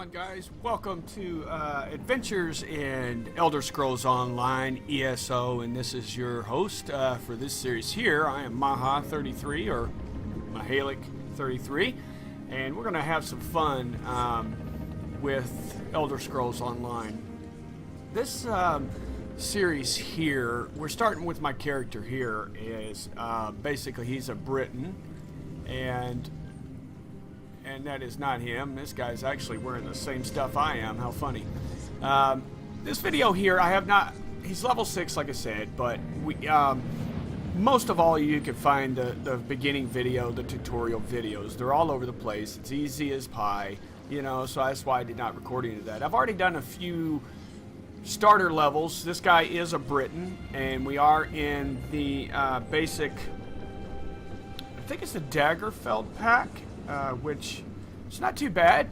on, guys? Welcome to Adventures in Elder Scrolls Online, ESO, and this is your host for this series here. I am Maha 33, or Mahalik 33, and we're going to have some fun with Elder Scrolls Online. This series here, we're starting with my character here, is basically he's a Briton, and that is not him. This guy's actually wearing the same stuff I am. How funny. This video here, I have not... He's level 6, like I said, but we most of all, you can find the beginning video, the tutorial videos. They're all over the place. It's easy as pie, you know, so that's why I did not record any of that. I've already done a few starter levels. This guy is a Briton, and we are in the basic... I think it's the Daggerfeld pack. Which is not too bad.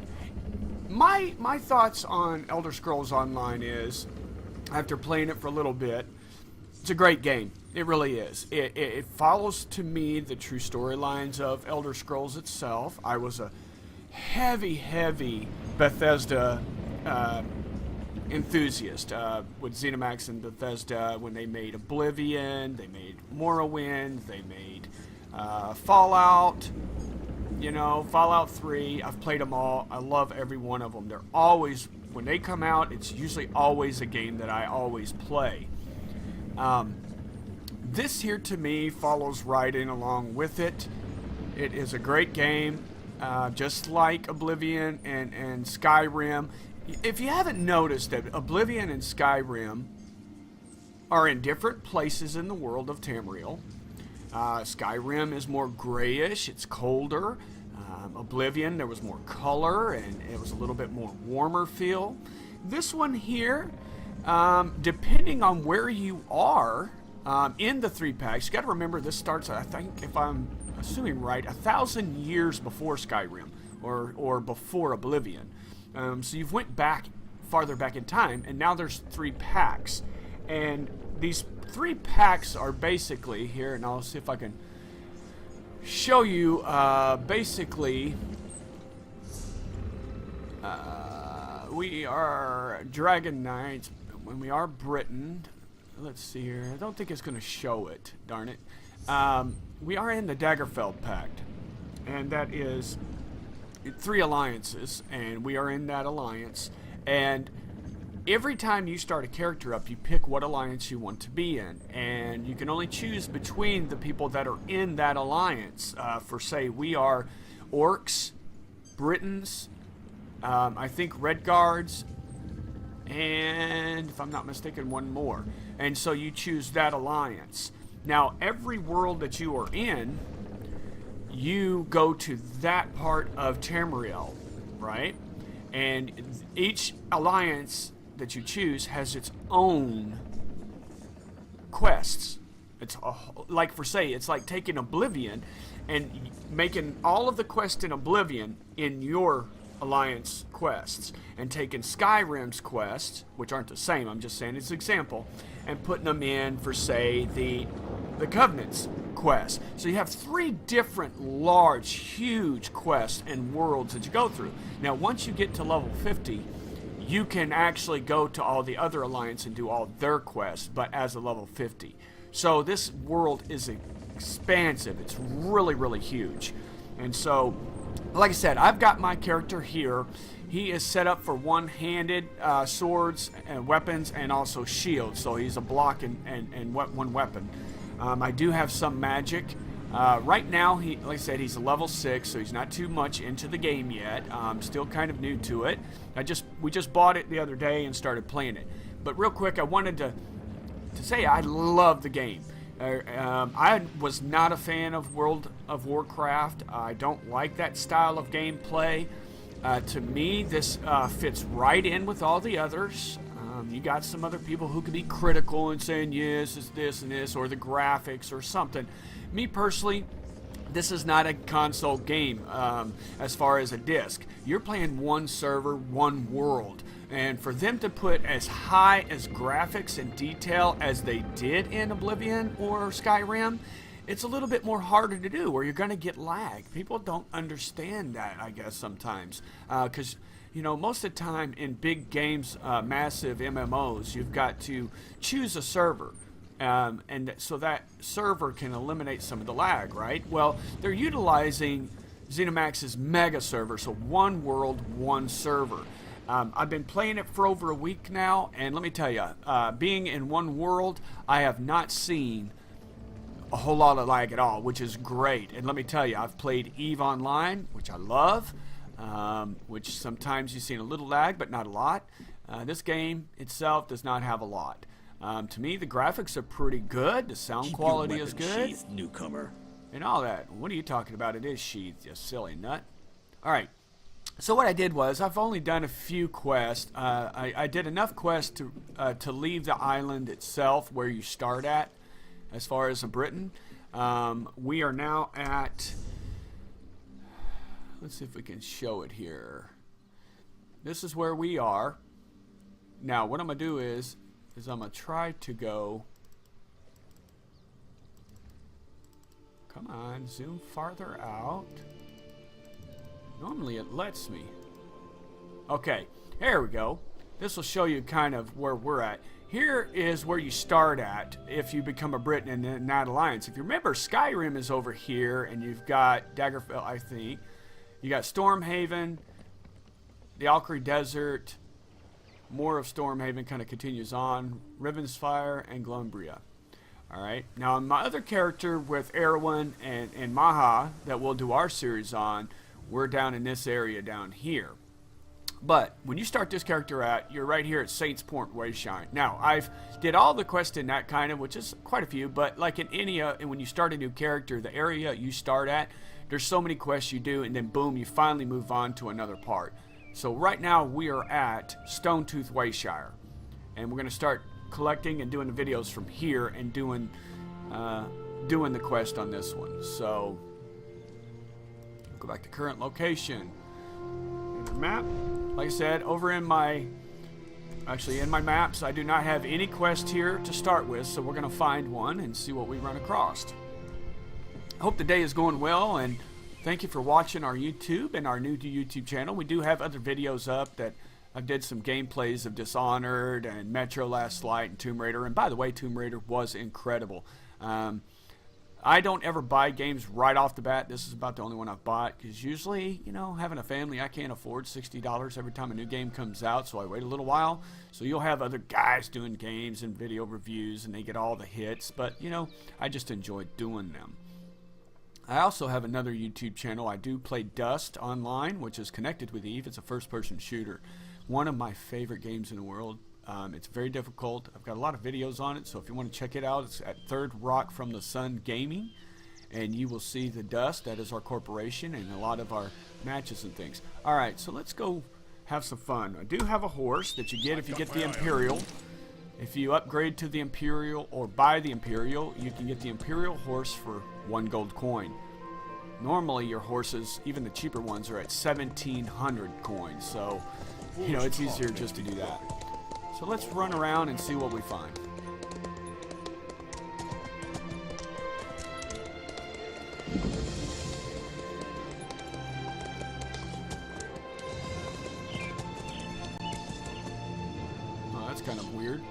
My thoughts on Elder Scrolls Online is, after playing it for a little bit, it's a great game. It really is. It follows, to me, the true storylines of Elder Scrolls itself. I was a heavy Bethesda enthusiast with ZeniMax and Bethesda when they made Oblivion, they made Morrowind, they made Fallout. You know, Fallout 3, I've played them all. I love every one of them. They're always, when they come out, it's usually always a game that I always play. This here, to me, follows right in along with it. It is a great game, just like Oblivion and Skyrim. If you haven't noticed that Oblivion and Skyrim are in different places in the world of Tamriel. Skyrim is more grayish, it's colder. Oblivion, there was more color and it was a little bit more warmer feel. This one here, depending on where you are in the 3 packs, you got to remember this starts, I think, if I'm assuming right, 1,000 years before Skyrim or before Oblivion. So you've went back farther back in time, and now there's 3 packs, and these 3 packs are basically here, and I'll see if I can show you. Basically, we are Dragon Knights. When we are Britain, let's see here. I don't think it's going to show it. Darn it. We are in the Daggerfeld Pact, and that is 3 alliances, and we are in that alliance. And every time you start a character up, you pick what alliance you want to be in, and you can only choose between the people that are in that alliance. For say, we are Orcs, Britons, I think Red Guards, and if I'm not mistaken, one more. And so you choose that alliance. Now, every world that you are in, you go to that part of Tamriel, right? And each alliance that you choose has its own quests. It's like, for say, it's like taking Oblivion and making all of the quests in Oblivion in your alliance quests, and taking Skyrim's quests, which aren't the same, I'm just saying it's an example, and putting them in for, say, the Covenant's quest. So you have 3 different large, huge quests and worlds that you go through. Now, once you get to level 50, you can actually go to all the other alliance and do all their quests, but as a level 50. So this world is expansive. It's really huge. And so, like I said, I've got my character here. He is set up for one-handed swords and weapons, and also shields. So he's a block and one weapon. I do have some magic. Right now, like I said, he's a level 6, so he's not too much into the game yet. Still kind of new to it. We just bought it the other day and started playing it. But real quick, I wanted to say I love the game. I was not a fan of World of Warcraft. I don't like that style of gameplay. To me, this fits right in with all the others. You got some other people who could be critical and saying, yes, it's this and this, or the graphics or something. Me personally, this is not a console game as far as a disc. You're playing one server, one world. And for them to put as high as graphics and detail as they did in Oblivion or Skyrim, it's a little bit more harder to do, or you're going to get lag. People don't understand that, I guess, sometimes. Because you know, most of the time in big games, massive MMOs, you've got to choose a server. And so that server can eliminate some of the lag, right? Well, they're utilizing ZeniMax's mega server, so one world, one server. I've been playing it for over a week now, and let me tell you, being in one world, I have not seen a whole lot of lag at all, which is great. And let me tell you, I've played EVE Online, which I love, which sometimes you've seen a little lag, but not a lot. This game itself does not have a lot. To me, the graphics are pretty good. The sound quality is good. Sheath, newcomer. And all that. What are you talking about? It is sheathed, you silly nut. All right. So what I did was, I've only done a few quests. I did enough quests to leave the island itself where you start at, as far as Britain. We are now at, let's see if we can show it here. This is where we are. Now, what I'm going to do is I'm going to try to go, come on, zoom farther out. Normally it lets me. Okay, here we go. This will show you kind of where we're at. Here is where you start at if you become a Briton in that alliance. If you remember, Skyrim is over here, and you've got Daggerfell, I think. You got Stormhaven, the Alkari Desert, more of Stormhaven kind of continues on, Ravensfire, and Glumbria. Alright, now my other character with Ariwynn and Maha that we'll do our series on, we're down in this area down here. But when you start this character at, you're right here at Saints Point Wayshine. Now, I've did all the quests in that kind of, which is quite a few, but like in any, and when you start a new character, the area you start at, there's so many quests you do, and then boom, you finally move on to another part. So right now we are at Stonetooth Wayshire, and we're going to start collecting and doing the videos from here and doing the quest on this one. So go back to current location. Map, like I said, over in my maps, I do not have any quest here to start with, so we're going to find one and see what we run across. I hope the day is going well, and thank you for watching our YouTube and our new to YouTube channel. We do have other videos up that I did some gameplays of Dishonored and Metro Last Light and Tomb Raider, and by the way, Tomb Raider was incredible. I don't ever buy games right off the bat. This is about the only one I've bought, because usually, you know, having a family, I can't afford $60 every time a new game comes out, so I wait a little while. So you'll have other guys doing games and video reviews, and they get all the hits, but, you know, I just enjoy doing them. I also have another YouTube channel. I do play Dust online, which is connected with EVE. It's a first-person shooter. One of my favorite games in the world. It's very difficult. I've got a lot of videos on it, so if you want to check it out, it's at Third Rock from the Sun Gaming, and you will see the Dust. That is our corporation and a lot of our matches and things. Alright, so let's go have some fun. I do have a horse that you get if you get the Imperial. If you upgrade to the Imperial or buy the Imperial, you can get the Imperial horse for 1 gold coin. Normally your horses, even the cheaper ones, are at 1,700 coins, so you know it's easier just to do that. So let's run around and see what we find. Oh, that's kind of weird.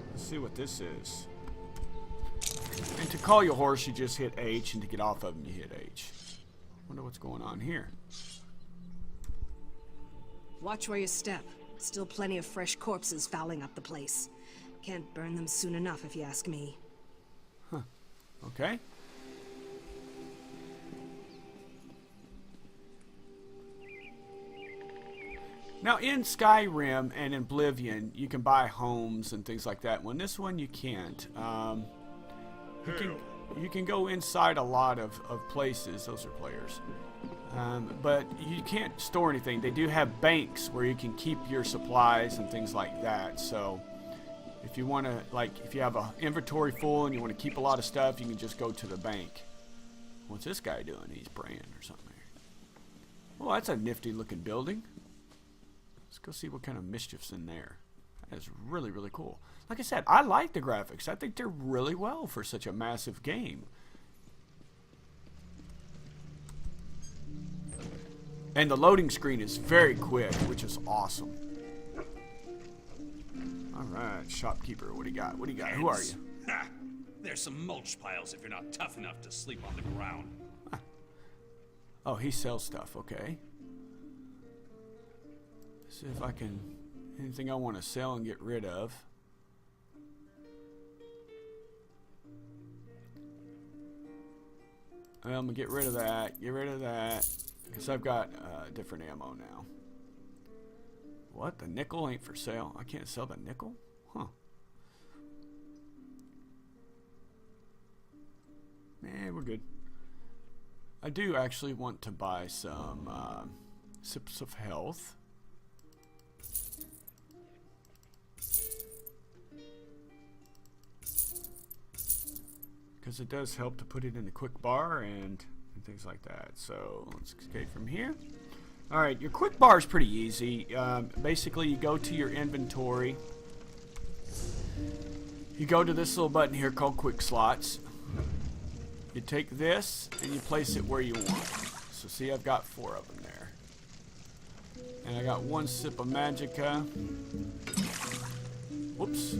Let's see what this is. And to call your horse, you just hit H, and to get off of him, you hit H. Wonder what's going on here. Watch where you step. Still plenty of fresh corpses fouling up the place. Can't burn them soon enough, if you ask me. Huh. Okay. Now, in Skyrim and in Oblivion, you can buy homes and things like that. When this one, you can't. You can go inside a lot of places. Those are players. But you can't store anything. They do have banks where you can keep your supplies and things like that. So if you want to, like, if you have an inventory full and you want to keep a lot of stuff, you can just go to the bank. What's this guy doing? He's praying or something. Well, that's a nifty looking building. Let's go see what kind of mischief's in there. That is really, really cool. Like I said, I like the graphics. I think they're really well for such a massive game. And the loading screen is very quick, which is awesome. Alright, shopkeeper, what do you got? What do you got? Who are you? Ha! There's some mulch piles if you're not tough enough to sleep on the ground. Oh, he sells stuff, okay. See if I can... anything I want to sell and get rid of. Well, I'm going to get rid of that, because I've got different ammo now. What? The nickel ain't for sale? I can't sell the nickel? Huh. Nah, we're good. I do actually want to buy some sips of health. Because it does help to put it in the quick bar and things like that. So let's escape from here. Alright, your quick bar is pretty easy. Basically, you go to your inventory. You go to this little button here called quick slots. You take this and you place it where you want. So see, I've got 4 of them there. And I got 1 sip of Magicka. Whoops.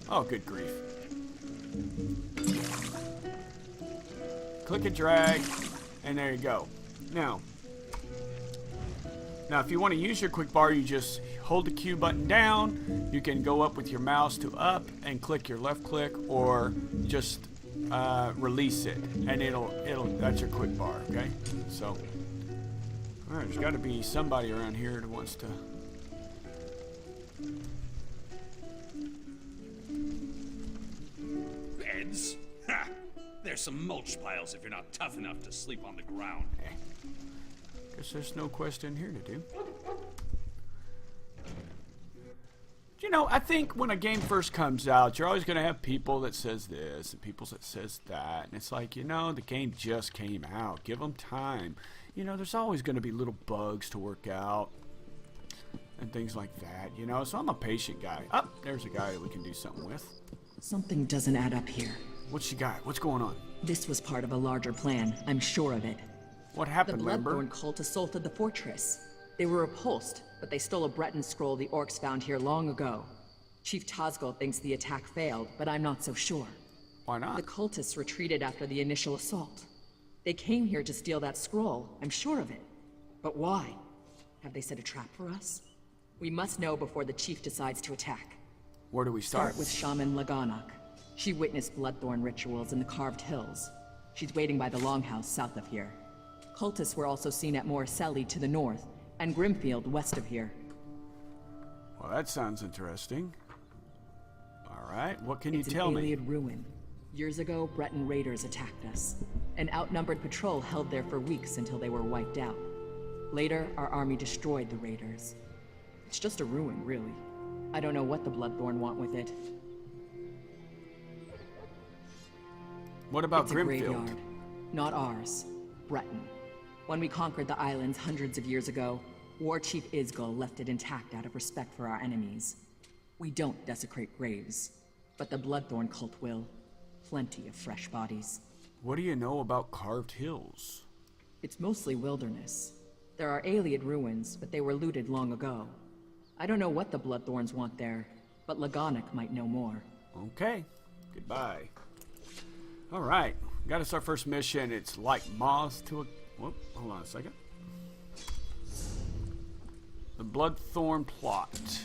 Oh, good grief. Click and drag, and there you go. Now, if you want to use your quick bar, you just hold the Q button down. You can go up with your mouse to up and click your left click, or just release it, and that's your quick bar. Okay. So, all right, there's got to be somebody around here that wants to. Beds? Ha! There's some mulch piles if you're not tough enough to sleep on the ground. Guess there's no quest in here to do. You know, I think when a game first comes out, you're always going to have people that says this and people that says that. And it's like, you know, the game just came out. Give them time. You know, there's always going to be little bugs to work out and things like that, you know. So I'm a patient guy. Oh, there's a guy that we can do something with. Something doesn't add up here. What she got? What's going on? This was part of a larger plan. I'm sure of it. What The happened, Limber? Bloodthorn cult assaulted the fortress. They were repulsed, but they stole a Breton scroll the orcs found here long ago. Chief Tazgul thinks the attack failed, but I'm not so sure. Why not? The cultists retreated after the initial assault. They came here to steal that scroll, I'm sure of it. But why? Have they set a trap for us? We must know before the chief decides to attack. Where do we start? Start with Shaman Laganak. She witnessed Bloodthorn rituals in the Carved Hills. She's waiting by the Longhouse south of here. Cultists were also seen at Morriselli to the north, and Grimfield west of here. Well, that sounds interesting. Alright, what can you It's tell an me? Iliad ruin. Years ago, Breton raiders attacked us. An outnumbered patrol held there for weeks until they were wiped out. Later, our army destroyed the raiders. It's just a ruin, really. I don't know what the Bloodthorn want with it. What about It's a Grimfield? graveyard. Not ours. Breton. When we conquered the islands hundreds of years ago, War Chief Isgul left it intact out of respect for our enemies. We don't desecrate graves, but the Bloodthorn cult will. Plenty of fresh bodies. What do you know about Carved Hills? It's mostly wilderness. There are Iliad ruins, but they were looted long ago. I don't know what the Bloodthorns want there, but Laganak might know more. Okay, goodbye. Alright, got us our first mission. It's like moths to a... Whoop, hold on a second. The Bloodthorn plot.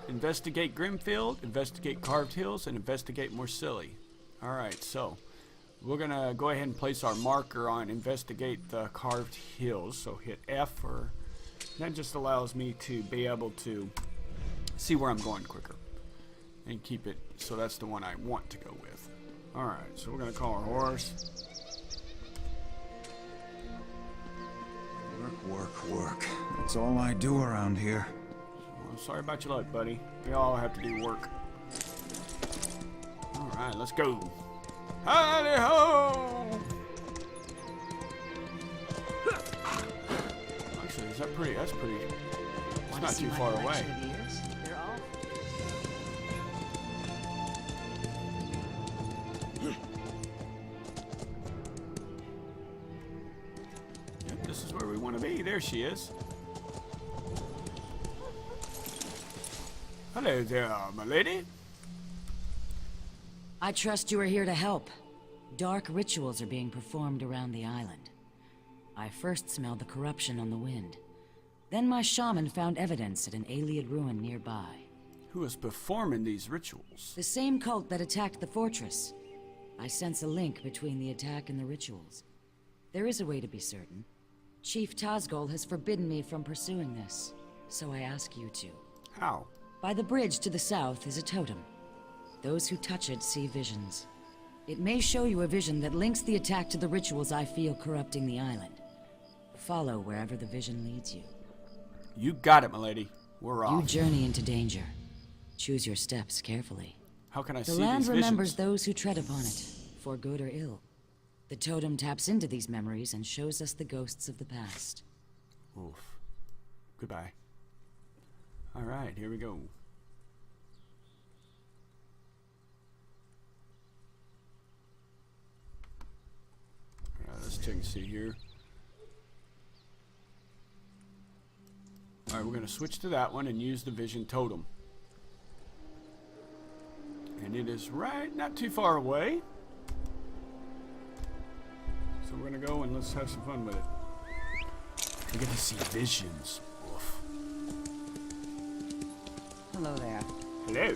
Investigate Grimfield, investigate Carved Hills, and investigate Morriselli. Alright, so we're going to go ahead and place our marker on investigate the Carved Hills. So hit F, or that just allows me to be able to see where I'm going quicker and keep it. So that's the one I want to go with. Alright, so we're going to call our horse. Work. That's all I do around here. Well, sorry about your luck, buddy. We all have to do work. Alright, let's go. Howdy ho! Actually, is that pretty? That's pretty. It's not too far away. this is where we want to be. There she is. Hello there, my lady. I trust you are here to help. Dark rituals are being performed around the island. I first smelled the corruption on the wind. Then my shaman found evidence at an Ayleid ruin nearby. Who is performing these rituals? The same cult that attacked the fortress. I sense a link between the attack and the rituals. There is a way to be certain. Chief Tazgol has forbidden me from pursuing this, so I ask you to. How? By the bridge to the south is a totem. Those who touch it see visions. It may show you a vision that links the attack to the rituals I feel corrupting the island. Follow wherever the vision leads you. You got it, my lady. We're off. You journey into danger. Choose your steps carefully. How can I The see land these remembers visions? those who tread upon it, for good or ill. The totem taps into these memories and shows us the ghosts of the past. Oof. Goodbye. All right, here we go. All right, let's check and see here. All right, we're going to switch to that one and use the vision totem. And it is right, not too far away. So we're going to go and let's have some fun with it. We get to see visions. Oof. Hello there. Hello.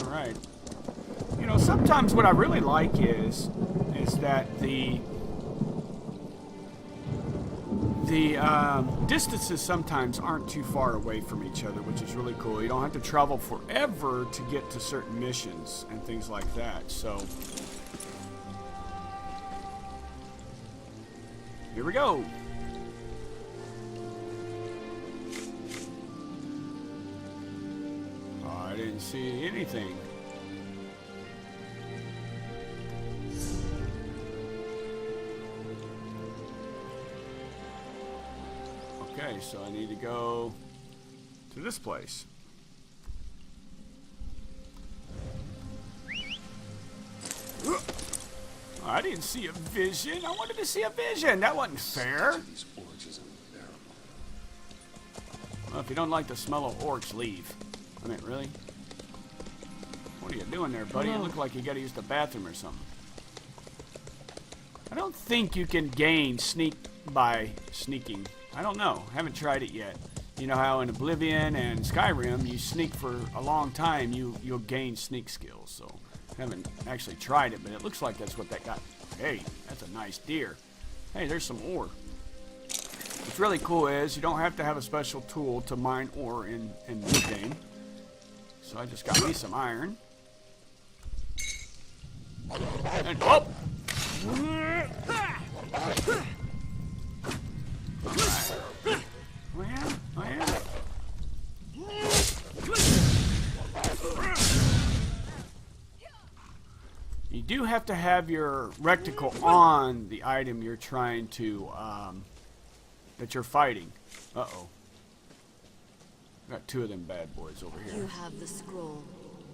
All right. You know, sometimes what I really like is that the distances sometimes aren't too far away from each other, which is really cool. You don't have to travel forever to get to certain missions and things like that. So here we go. Oh, I didn't see anything. Okay, so I need to go to this place. Oh, I didn't see a vision. I wanted to see a vision. That wasn't fair. Well, if you don't like the smell of orcs, leave. I mean, really? What are you doing there, buddy? You look like you gotta use the bathroom or something. I don't think you can gain sneak by sneaking. I don't know. Haven't tried it yet. You know how in Oblivion and Skyrim, you sneak for a long time, you'll gain sneak skills. So, haven't actually tried it, but it looks like that's what that got. Hey, that's a nice deer. Hey, there's some ore. What's really cool is you don't have to have a special tool to mine ore in this game. So I just got me some iron. And oh! Oh yeah? Oh yeah? You do have to have your reticle on the item you're trying to, that you're fighting. Uh-oh. Got two of them bad boys over here. You have the scroll.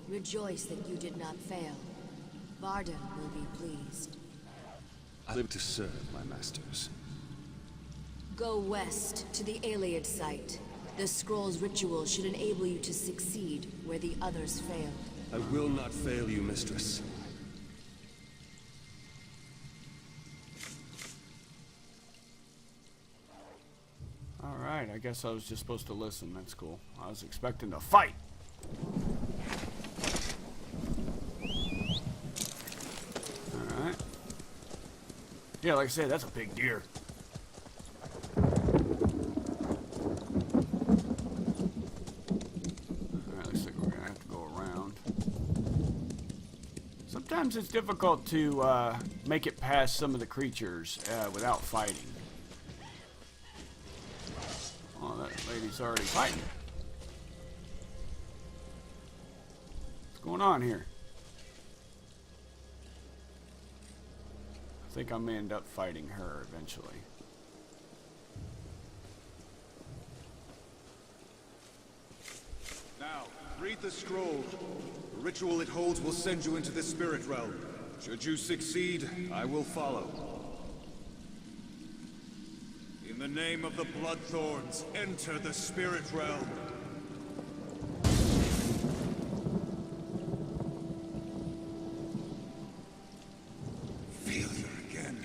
Rejoice that you did not fail. Varden will be pleased. I live to serve my masters. Go west to the Ayleid site. The scroll's ritual should enable you to succeed where the others failed. I will not fail you, mistress. Alright, I guess I was just supposed to listen. That's cool. I was expecting to fight. Alright. Yeah, like I said, that's a big deer. Alright, looks like we're gonna have to go around. Sometimes it's difficult to make it past some of the creatures without fighting. Oh, that lady's already fighting. What's going on here? I think I may end up fighting her eventually. Now, read the scroll. The ritual it holds will send you into the spirit realm. Should you succeed, I will follow. In the name of the Bloodthorns, enter the spirit realm. Failure again.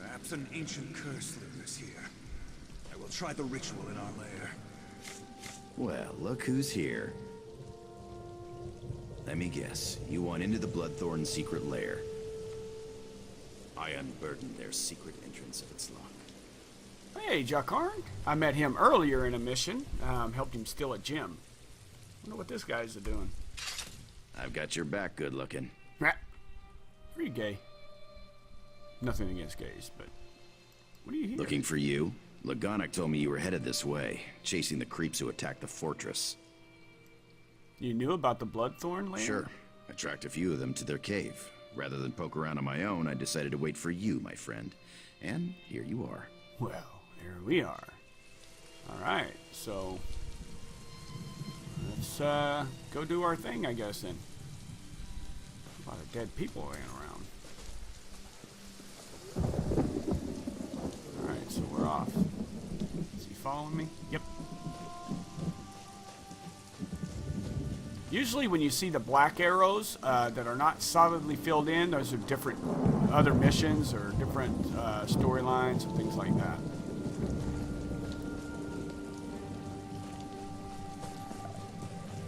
Perhaps an ancient curse lingers here. I will try the ritual in our lair. Well, look who's here. Let me guess, you want into the Bloodthorn secret lair. I unburdened their secret entrance of its lock. Hey, Jakarn. I met him earlier in a mission. Helped him steal a gem. Wonder what this guy's doing. I've got your back, good looking. Pretty gay. Nothing against gays, but what are you here? Looking for you? Lagonic told me you were headed this way, chasing the creeps who attacked the fortress. You knew about the Bloodthorn lair? Sure. I tracked a few of them to their cave. Rather than poke around on my own, I decided to wait for you, my friend. And here you are. Well, here we are. Alright, so let's go do our thing, I guess, then. A lot of dead people laying around. Alright, so we're off. Is he following me? Yep. Usually when you see the black arrows that are not solidly filled in, those are different other missions or different storylines and things like that.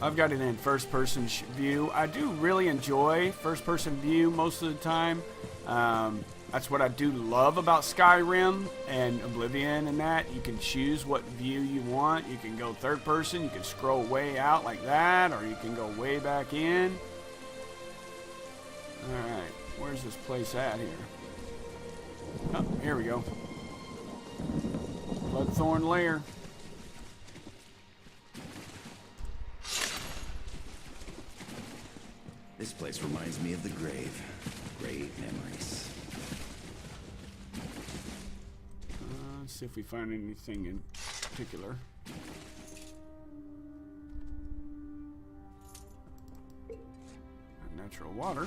I've got it in first-person view. I do really enjoy first-person view most of the time. That's what I do love about Skyrim and Oblivion and that. You can choose what view you want. You can go third person, you can scroll way out like that, or you can go way back in. Alright, where's this place at here? Oh, here we go. Bloodthorn Lair. This place reminds me of the grave. Great memories. Let's see if we find anything in particular. Natural water.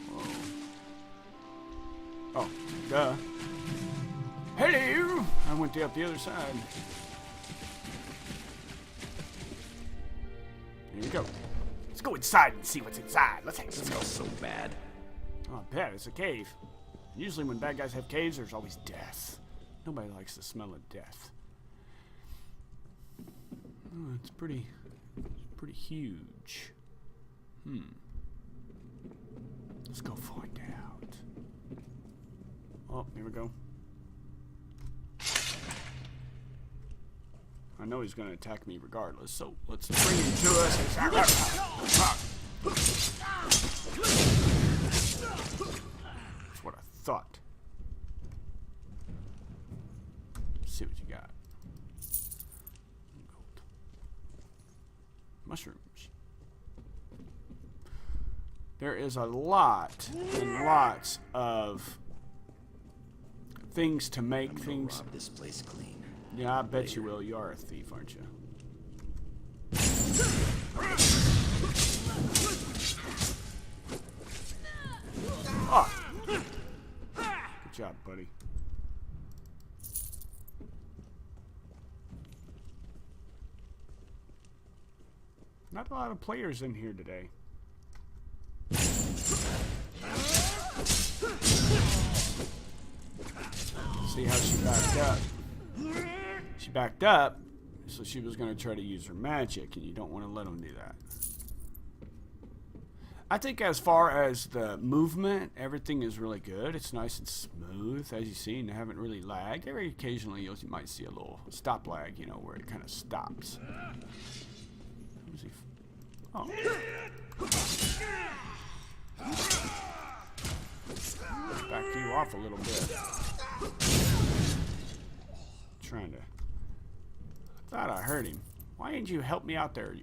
Whoa. Oh, duh. Hello! I went up the other side. Here we go. Let's go inside and see what's inside. Let's go. So bad. Oh, I bet it's a cave. Usually when bad guys have caves, there's always death. Nobody likes the smell of death. Oh, it's pretty huge. Let's go find out. Oh, here we go. I know he's going to attack me regardless, so let's bring him to us. That's what I thought. Let's see what you got. Gold. Mushrooms. There is a lot and lots of things to make things. Rob this place clean. Yeah, I bet you will. You are a thief, aren't you? Oh. Good job, buddy. Not a lot of players in here today. See how she backed up. She backed up, so she was going to try to use her magic, and you don't want to let them do that. I think as far as the movement, everything is really good. It's nice and smooth, as you see, and I haven't really lagged. Every occasionally you might see a little stop lag, you know, where it kind of stops. Oh. Back you off a little bit. Trying to. I thought I heard him. Why didn't you help me out there?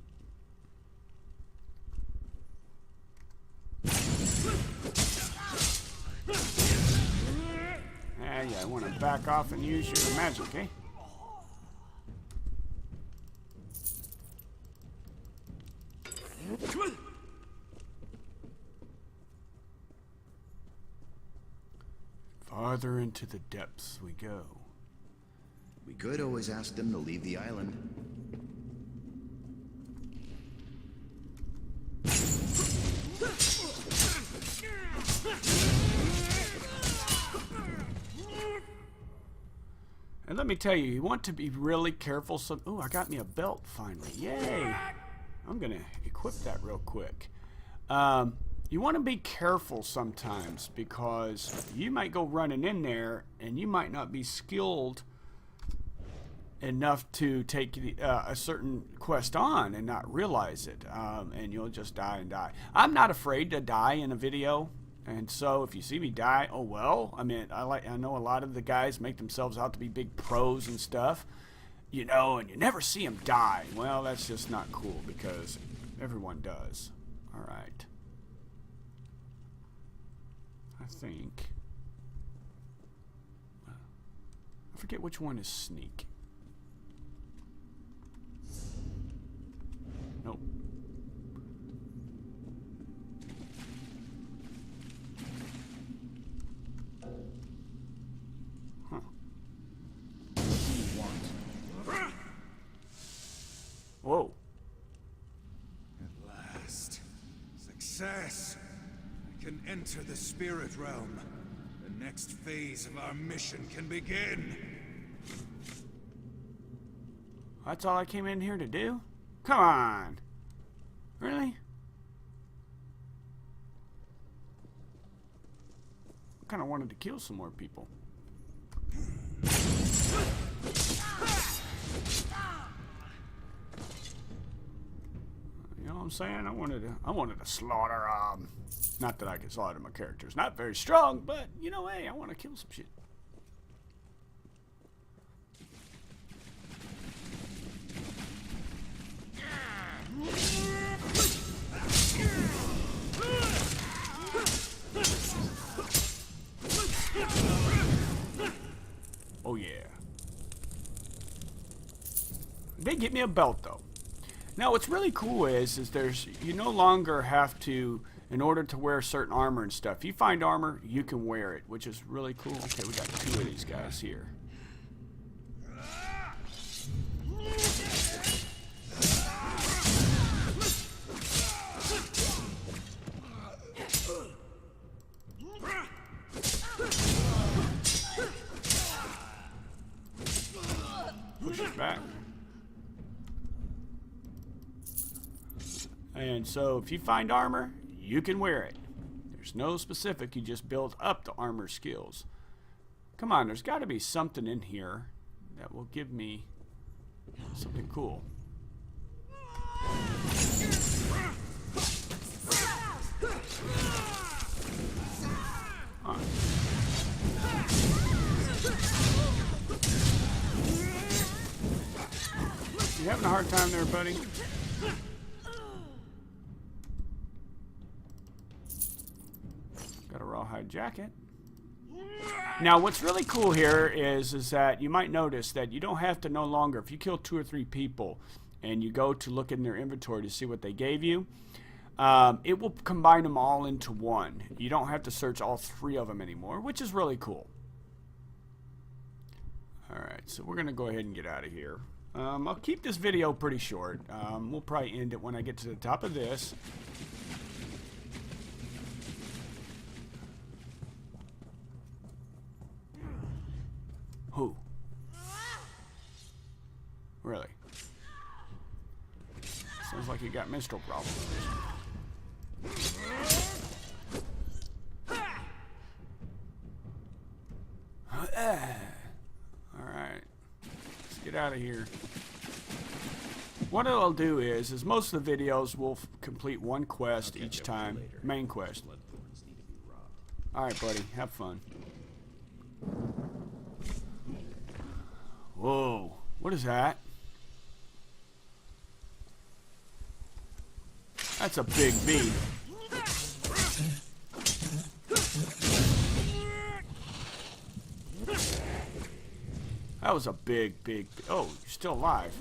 Yeah, I want to back off and use your magic, eh? Farther into the depths we go. We could always ask them to leave the island. And let me tell you want to be really careful. Ooh, I got me a belt finally. Yay! I'm gonna equip that real quick. You want to be careful sometimes because you might go running in there and you might not be skilled enough to take a certain quest on and not realize it, and you'll just die and die. I'm not afraid to die in a video, and so if you see me die, oh well. I mean, I know a lot of the guys make themselves out to be big pros and stuff, you know, and you never see them die. Well, that's just not cool because everyone does. All right. I think I forget which one is sneak. Nope. Huh. Whoa. At last. Success. I can enter the spirit realm. The next phase of our mission can begin. That's all I came in here to do? Come on. Really? I kind of wanted to kill some more people. You know what I'm saying? I wanted to slaughter, not that I can slaughter my characters. Not very strong, but, you know, hey, I want to kill some shit. Oh yeah. They get me a belt though. Now what's really cool is you no longer have to, in order to wear certain armor and stuff. If you find armor, you can wear it, which is really cool. Okay, we got 2 of these guys here. Push it back. And so if you find armor, you can wear it. There's no specific, you just build up the armor skills. Come on, there's got to be something in here that will give me something cool. Huh. You having a hard time there, buddy? Got a rawhide jacket. Now, what's really cool here is that you might notice that you don't have to no longer, if you kill 2 or 3 people and you go to look in their inventory to see what they gave you, it will combine them all into one. You don't have to search all 3 of them anymore, which is really cool. Alright, so we're going to go ahead and get out of here. I'll keep this video pretty short. We'll probably end it when I get to the top of this. Who? Really? Sounds like you got menstrual problems. Alright. Let's get out of here. What I'll do is most of the videos will complete one quest each time. Main quest. Alright, buddy. Have fun. Whoa. What is that? That's a big bee. That was a big. Oh, you're still alive.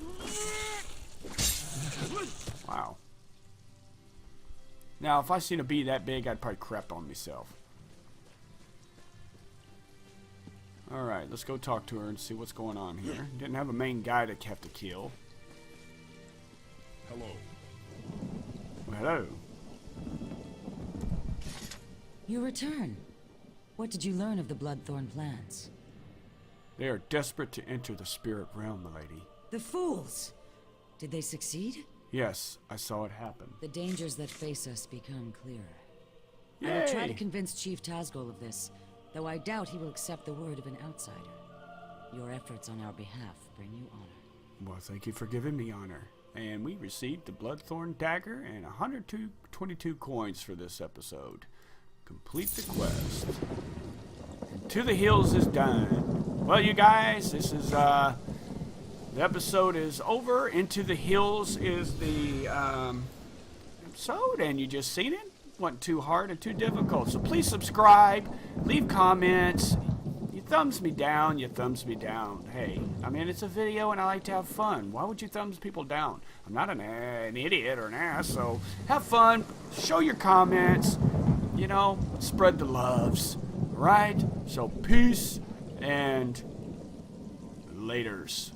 Wow. Now, if I seen a bee that big, I'd probably crap on myself. Alright, let's go talk to her and see what's going on here. Didn't have a main guy to have to kill. Hello. Well, hello. You return. What did you learn of the Bloodthorn plans? They are desperate to enter the spirit realm, milady. The fools! Did they succeed? Yes, I saw it happen. The dangers that face us become clearer. I Yay. will try to convince Chief Tazgol of this, though I doubt he will accept the word of an outsider. Your efforts on our behalf bring you honor. Well, thank you for giving me honor. And we received the Bloodthorn dagger and 122 coins for this episode. Complete the quest. And To the Hills is done. Well, you guys, this is, the episode is over. Into the Hills is the, episode, and you just seen it. Wasn't too hard or too difficult. So please subscribe, leave comments. You thumbs me down, you thumbs me down. Hey, I mean, it's a video and I like to have fun. Why would you thumbs people down? I'm not an idiot or an ass, so have fun, show your comments, you know, spread the loves, right? So peace and laters.